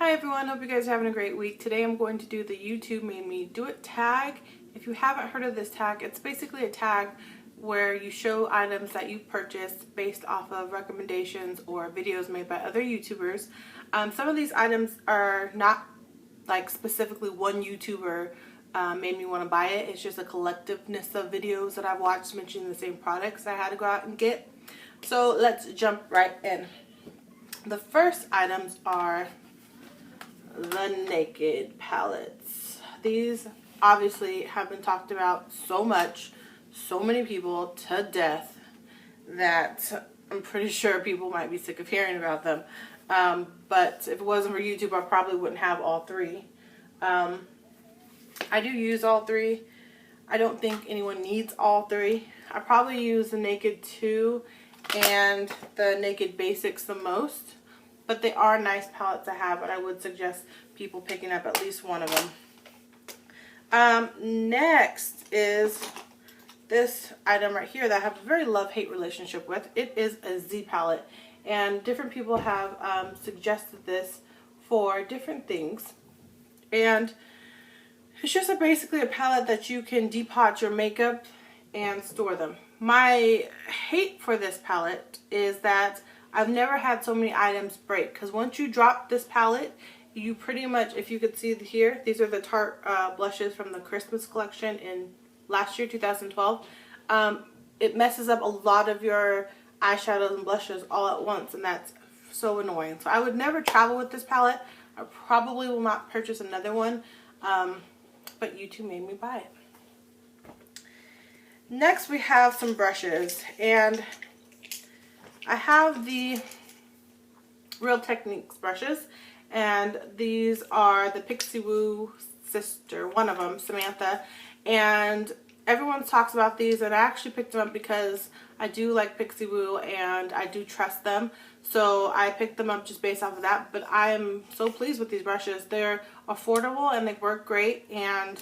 Hi everyone, hope you guys are having a great week. Today I'm going to do the YouTube Made Me Do It tag. If you haven't heard of this tag, it's basically a tag where you show items that you purchased based off of recommendations or videos made by other YouTubers. Some of these items are not like specifically one YouTuber made me want to buy it. It's just a collectiveness of videos that I've watched mentioning the same products I had to go out and get. So let's jump right in. The first items are the Naked palettes. These obviously have been talked about so much, so many people to death, that I'm pretty sure people might be sick of hearing about them. But if it wasn't for YouTube, I probably wouldn't have all three. I do use all three. I don't think anyone needs all three. I probably use the Naked 2 and the Naked Basics the most. But they are nice palettes to have, and I would suggest people picking up at least one of them. Next is this item right here that I have a very love-hate relationship with. It is a Z palette, and different people have suggested this for different things. And it's just basically a palette that you can depot your makeup and store them. My hate for this palette is that I've never had so many items break, because once you drop this palette, you pretty much, if you could see here, these are the Tarte blushes from the Christmas collection in last year, 2012. It messes up a lot of your eyeshadows and blushes all at once, and that's so annoying. So I would never travel with this palette. I probably will not purchase another one, but YouTube made me buy it. Next we have some brushes, and I have the Real Techniques brushes, and these are the Pixie Woo sister, one of them, Samantha, and everyone talks about these, and I actually picked them up because I do like Pixie Woo and I do trust them, so I picked them up just based off of that. But I am so pleased with these brushes. They're affordable and they work great, and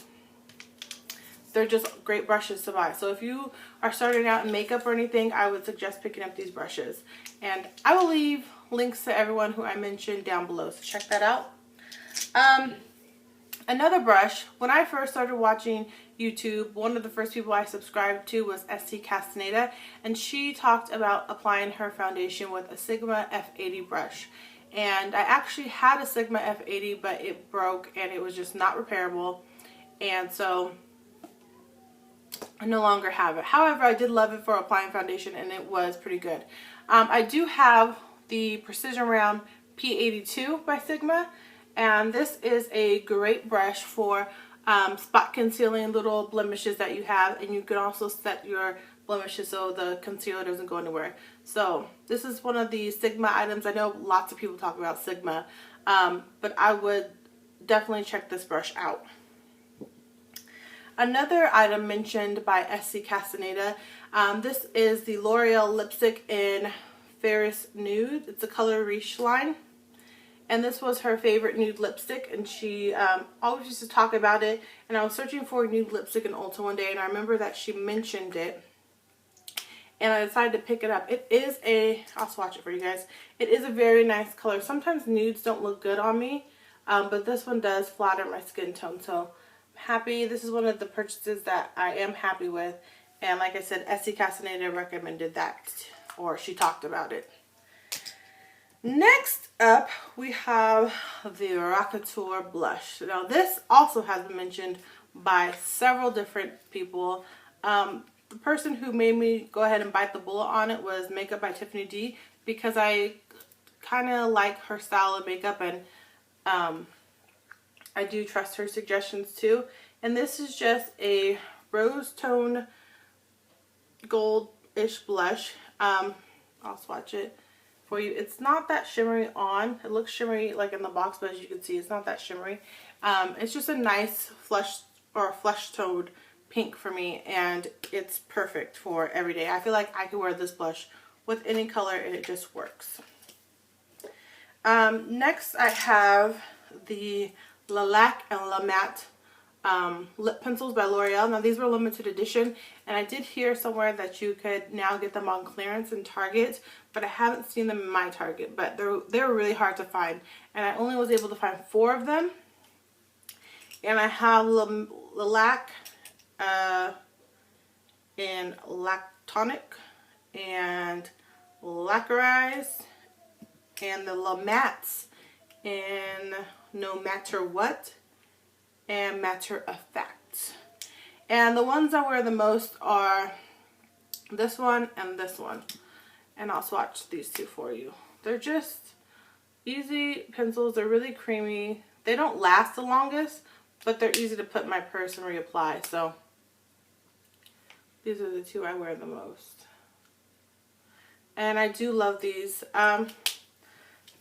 they're just great brushes to buy. So if you are starting out in makeup or anything, I would suggest picking up these brushes. And I will leave links to everyone who I mentioned down below, so check that out. Another brush, when I first started watching YouTube, one of the first people I subscribed to was Sccastaneda, and she talked about applying her foundation with a Sigma F80 brush. And I actually had a Sigma F80, but it broke and it was just not repairable, and so I no longer have it. However, I did love it for applying foundation, and it was pretty good. I do have the Precision Round P82 by Sigma, and this is a great brush for spot concealing little blemishes that you have, and you can also set your blemishes so the concealer doesn't go anywhere. So this is one of the Sigma items. I know lots of people talk about Sigma, but I would definitely check this brush out. Another item mentioned by Sccastaneda, this is the L'Oreal lipstick in Ferris Nude. It's a color Riche line, and this was her favorite nude lipstick, and she always used to talk about it. And I was searching for a nude lipstick in Ulta one day, and I remember that she mentioned it, and I decided to pick it up. It is I'll swatch it for you guys. It is a very nice color. Sometimes nudes don't look good on me, but this one does flatter my skin tone, so happy. This is one of the purchases that I am happy with, and like I said, Sccastaneda recommended that, or she talked about it. Next up we have the Rockateur blush. Now this also has been mentioned by several different people. The person who made me go ahead and bite the bullet on it was Makeup by Tiffany D, because I kind of like her style of makeup, and I do trust her suggestions too. And this is just a rose tone gold-ish blush. I'll swatch it for you. It's not that shimmery on. It looks shimmery like in the box, but as you can see, it's not that shimmery. It's just a nice flesh toned pink for me, and it's perfect for every day. I feel like I could wear this blush with any color and it just works. Next I have the Lilac and La Matte lip pencils by L'Oreal. Now these were limited edition, and I did hear somewhere that you could now get them on clearance in Target, but I haven't seen them in my Target. But they're really hard to find, and I only was able to find 4 of them. And I have Lilac in Lactonic and Lacquerize, and the La Mattes in No Matter What and Matter of Fact. And the ones I wear the most are this one and this one. And I'll swatch these two for you. They're just easy pencils. They're really creamy. They don't last the longest, but they're easy to put in my purse and reapply. So these are the two I wear the most. And I do love these.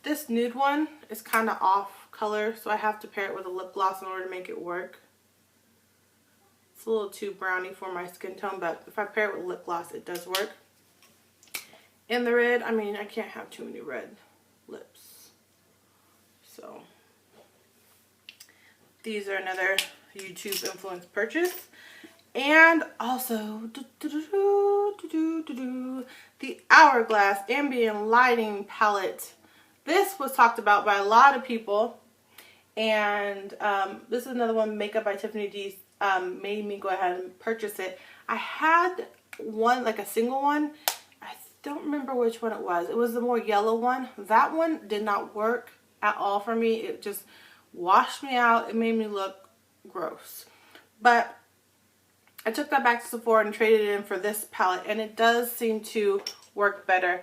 This nude one is kind of off color, so I have to pair it with a lip gloss in order to make it work. It's a little too browny for my skin tone, but if I pair it with lip gloss, it does work. In the red, I mean, I can't have too many red lips. So these are another YouTube influence purchase. And also the Hourglass Ambient Lighting Palette. This was talked about by a lot of people, and this is another one, Makeup by Tiffany D, made me go ahead and purchase it. I had one, like a single one. I don't remember which one it was. It was the more yellow one. That one did not work at all for me. It just washed me out. It made me look gross. But I took that back to Sephora and traded it in for this palette, and it does seem to work better.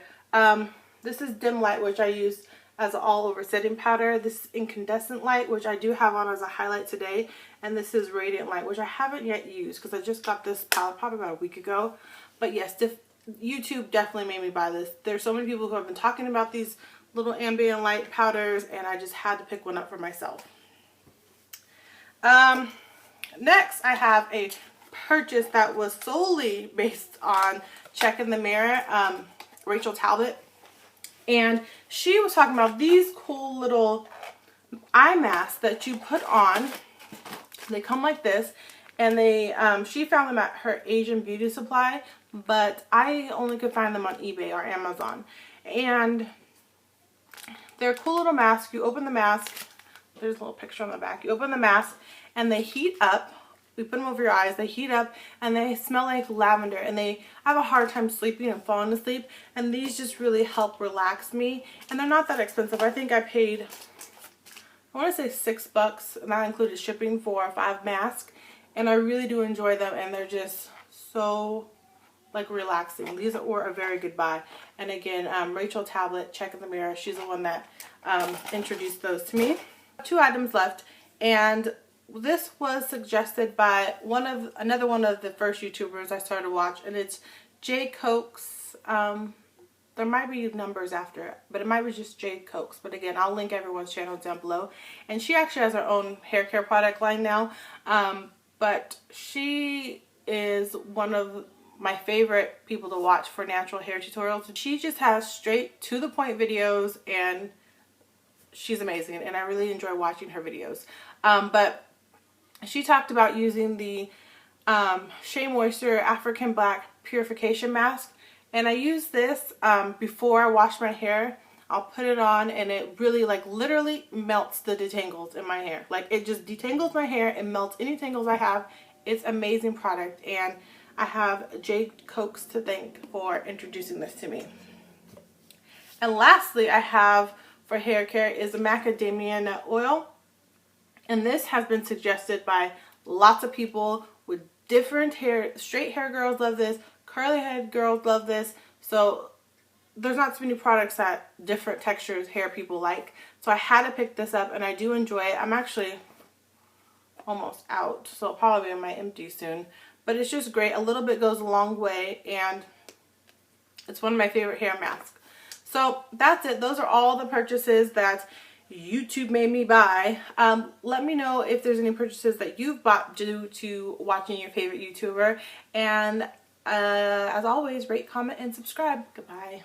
This is Dim Light, which I use as an all-over setting powder. This is Incandescent Light, which I do have on as a highlight today. And this is Radiant Light, which I haven't yet used because I just got this palette probably about a week ago. But yes, YouTube definitely made me buy this. There's so many people who have been talking about these little ambient light powders, and I just had to pick one up for myself. Next, I have a purchase that was solely based on Check in the Mirror, Rachel Talbot. And she was talking about these cool little eye masks that you put on. They come like this, and they she found them at her Asian beauty supply, but I only could find them on eBay or Amazon. And they're a cool little mask. You open the mask, there's a little picture on the back. You open the mask and they heat up. We put them over your eyes, they heat up, and they smell like lavender, and I have a hard time sleeping and falling asleep, and these just really help relax me. And they're not that expensive. I think I paid, I want to say $6, and that included shipping for 5 masks, and I really do enjoy them, and they're just so like relaxing. These were a very good buy. And again, Rachel Talbot, Check in the Mirror, she's the one that introduced those to me. 2 items left, and this was suggested by another one of the first YouTubers I started to watch, and it's Jay Cokes. There might be numbers after it, but it might be just Jay Cokes. But again, I'll link everyone's channels down below. And she actually has her own hair care product line now. But she is one of my favorite people to watch for natural hair tutorials. She just has straight to the point videos, and she's amazing, and I really enjoy watching her videos. But she talked about using the Shea Moisture African Black Purification Mask, and I use this before I wash my hair. I'll put it on, and it really, like, literally melts the detangles in my hair. Like, it just detangles my hair and melts any tangles I have. It's an amazing product, and I have Jay Cokes to thank for introducing this to me. And lastly, I have for hair care is a macadamia nut oil. And this has been suggested by lots of people with different hair. Straight hair girls love this. Curly head girls love this. So there's not so many products that different textures hair people like. So I had to pick this up, and I do enjoy it. I'm actually almost out, so I'll probably be in my empty soon. But it's just great. A little bit goes a long way, and it's one of my favorite hair masks. So that's it. Those are all the purchases that YouTube made me buy. Let me know if there's any purchases that you've bought due to watching your favorite YouTuber. And as always, rate, comment, and subscribe. Goodbye.